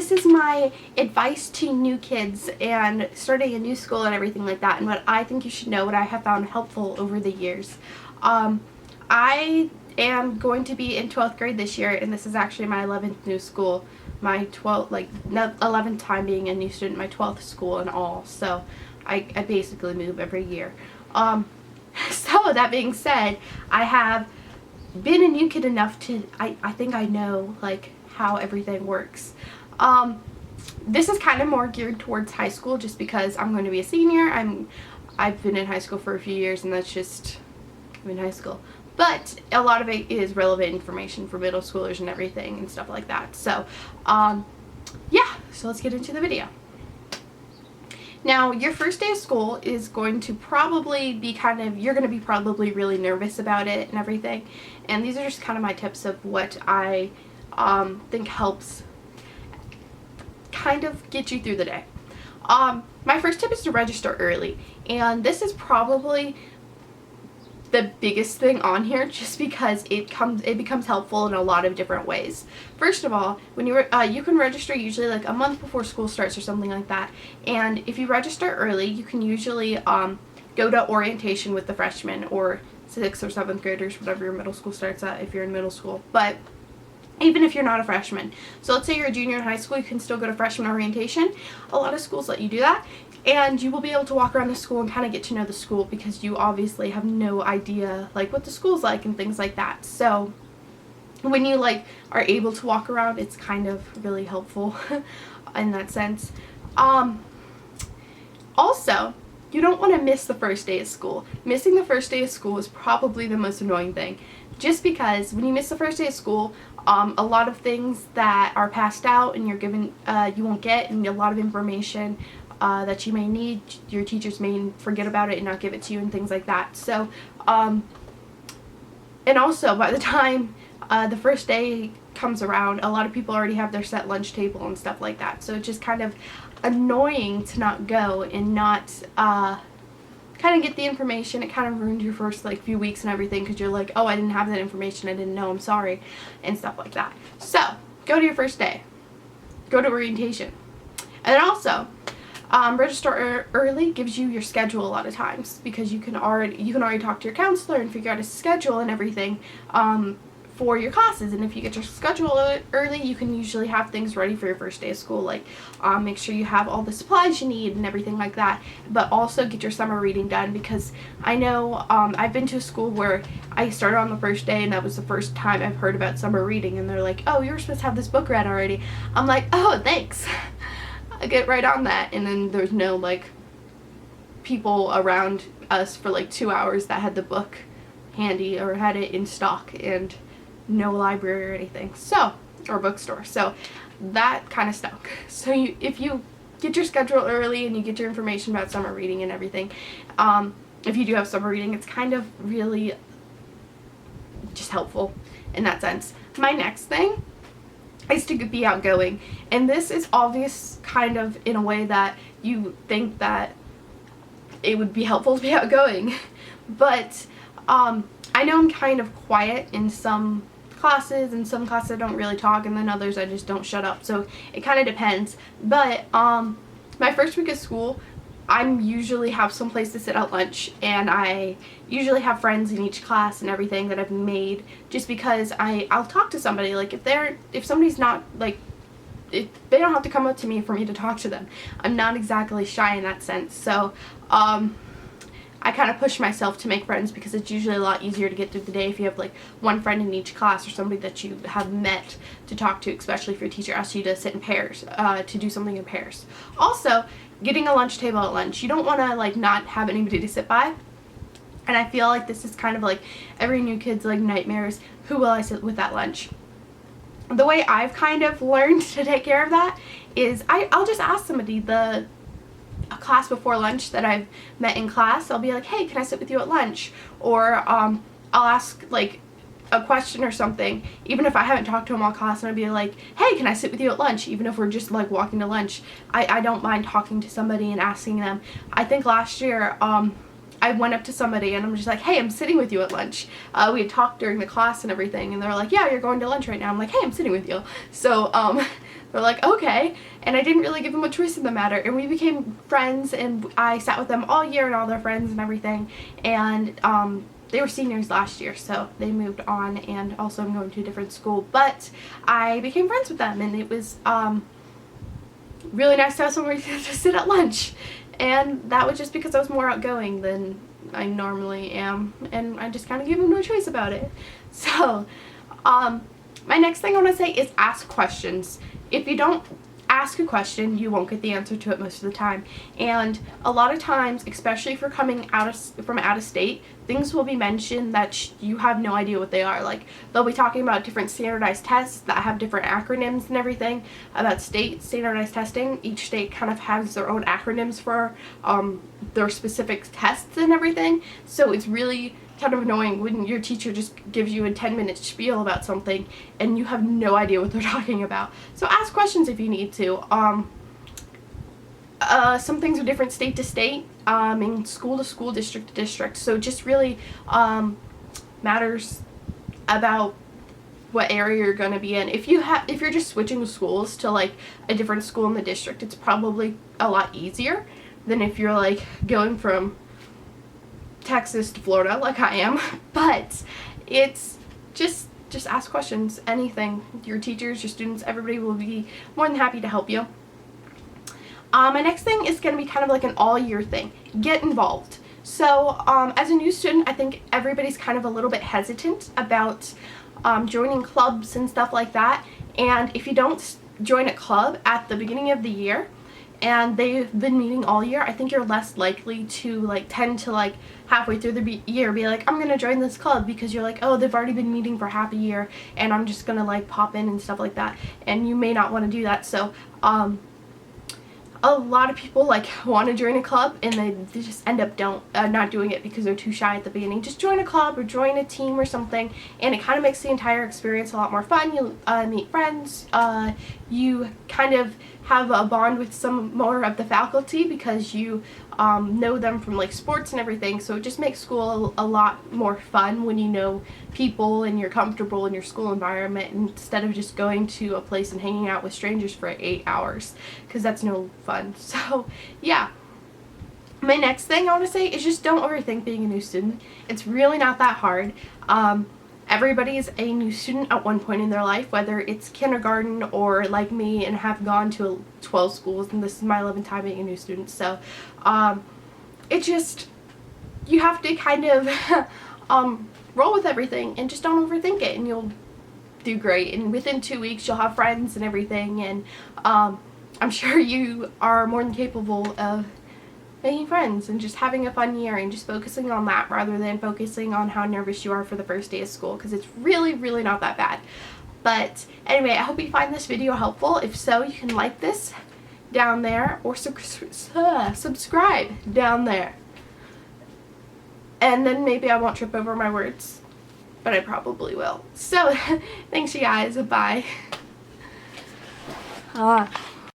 this is my advice to new kids and starting a new school and everything like that, and what I think you should know, what I have found helpful over the years. I am going to be in 12th grade this year, and this is actually my 11th new school. My 11th time being a new student, my 12th school and all. So I basically move every year. So that being said, I have been a new kid enough to, I think I know like how everything works. This is kind of more geared towards high school just because I'm going to be a senior. I've been in high school for a few years, and that's just, I'm in high school. But a lot of it is relevant information for middle schoolers and everything and stuff like that. So, yeah, so let's get into the video. Now, your first day of school is going to probably be you're going to be probably really nervous about it and everything. And these are just kind of my tips of what I think helps kind of get you through the day. My first tip is to register early. And this is probably the biggest thing on here, just because it becomes helpful in a lot of different ways. First of all, when you can register usually like a month before school starts or something like that, and if you register early, you can usually go to orientation with the freshmen or 6th or 7th graders, whatever your middle school starts at if you're in middle school. But even if you're not a freshman, so let's say you're a junior in high school, you can still go to freshman orientation. A lot of schools let you do that. And you will be able to walk around the school and kind of get to know the school, because you obviously have no idea like what the school's like and things like that. So when you like are able to walk around, it's kind of really helpful in that sense. Also, you don't want to miss the first day of school. Missing the first day of school is probably the most annoying thing, just because when you miss the first day of school, a lot of things that are passed out and you're given you won't get, and a lot of information that you may need, your teachers may forget about it and not give it to you and things like that. So, and also by the time the first day comes around, a lot of people already have their set lunch table and stuff like that. So it's just kind of annoying to not go and not kind of get the information. It kind of ruined your first like few weeks and everything, because you're like, oh, I didn't have that information, I didn't know, I'm sorry, and stuff like that. So go to your first day, go to orientation, and then also register early gives you your schedule a lot of times, because you can already talk to your counselor and figure out a schedule and everything for your classes. And if you get your schedule early, you can usually have things ready for your first day of school, like make sure you have all the supplies you need and everything like that. But also get your summer reading done, because I know I've been to a school where I started on the first day and that was the first time I've heard about summer reading, and they're like, oh, you were supposed to have this book read already. I'm like, oh, thanks. I get right on that. And then there's no like people around us for like 2 hours that had the book handy or had it in stock, and no library or anything, so, or bookstore. So that kind of stunk. So if you get your schedule early and you get your information about summer reading and everything, if you do have summer reading, it's kind of really just helpful in that sense. My next thing is to be outgoing, and this is obvious kind of in a way that you think that it would be helpful to be outgoing, but I know I'm kind of quiet in some classes, and some classes I don't really talk, and then others I just don't shut up, so it kind of depends. But my first week of school, I usually have some place to sit at lunch, and I usually have friends in each class and everything that I've made, just because I'll talk to somebody. Like if somebody's not like, they don't have to come up to me for me to talk to them. I'm not exactly shy in that sense, so I kind of push myself to make friends, because it's usually a lot easier to get through the day if you have like one friend in each class, or somebody that you have met to talk to, especially if your teacher asks you to sit in pairs, to do something in pairs. Also, getting a lunch table at lunch. You don't want to like not have anybody to sit by. And I feel like this is kind of like every new kid's like nightmares. Who will I sit with at lunch? The way I've kind of learned to take care of that is I'll just ask somebody, a class before lunch that I've met in class. I'll be like, hey, can I sit with you at lunch? Or I'll ask like a question or something, even if I haven't talked to them all class, and I'd be like, hey, can I sit with you at lunch? Even if we're just like walking to lunch, I don't mind talking to somebody and asking them. I think last year I went up to somebody and I'm just like, hey, I'm sitting with you at lunch. We had talked during the class and everything, and they're like, yeah, you're going to lunch right now. I'm like, hey, I'm sitting with you. So They're like, okay. And I didn't really give them a choice in the matter. And we became friends, and I sat with them all year and all their friends and everything. And they were seniors last year, so they moved on, and also I'm going to a different school. But I became friends with them, and it was really nice to have somewhere to sit at lunch. And that was just because I was more outgoing than I normally am, and I just kind of gave them no choice about it. So, my next thing I want to say is ask questions. If you don't ask a question, you won't get the answer to it most of the time. And a lot of times, especially if you're coming from out of state, things will be mentioned that you have no idea what they are. Like, they'll be talking about different standardized tests that have different acronyms and everything about state standardized testing. Each state kind of has their own acronyms for their specific tests and everything. So it's really kind of annoying when your teacher just gives you a 10-minute spiel about something and you have no idea what they're talking about. So ask questions if you need to. Some things are different state to state, and school to school, district to district. So it just really matters about what area you're going to be in. If you're just switching schools to like a different school in the district, it's probably a lot easier than if you're like going from Texas to Florida like I am. But it's just ask questions, anything. Your teachers, your students, everybody will be more than happy to help you. My next thing is going to be kind of like an all-year thing. Get involved. So as a new student, I think everybody's kind of a little bit hesitant about joining clubs and stuff like that. And if you don't join a club at the beginning of the year, and they've been meeting all year, I think you're less likely to tend to halfway through the year be like, I'm gonna join this club, because you're like, oh, they've already been meeting for half a year and I'm just gonna pop in and stuff like that, and you may not want to do that. So a lot of people want to join a club and they just end up not doing it because they're too shy at the beginning. Just join a club or join a team or something, and it kind of makes the entire experience a lot more fun. You meet friends, you kind of have a bond with some more of the faculty because you know them from sports and everything. So it just makes school a lot more fun when you know people and you're comfortable in your school environment, instead of just going to a place and hanging out with strangers for 8 hours, because that's no fun. So yeah, my next thing I want to say is just don't overthink being a new student. It's really not that hard. Everybody is a new student at one point in their life, whether it's kindergarten or like me and have gone to 12 schools, and this is my 11th time being a new student. So you have to kind of roll with everything and just don't overthink it, and you'll do great. And within 2 weeks you'll have friends and everything, and I'm sure you are more than capable of making friends and just having a fun year, and just focusing on that rather than focusing on how nervous you are for the first day of school, because it's really not that bad. But anyway, I hope you find this video helpful. If so, you can like this down there, or subscribe down there, and then maybe I won't trip over my words, but I probably will. So thanks you guys, bye.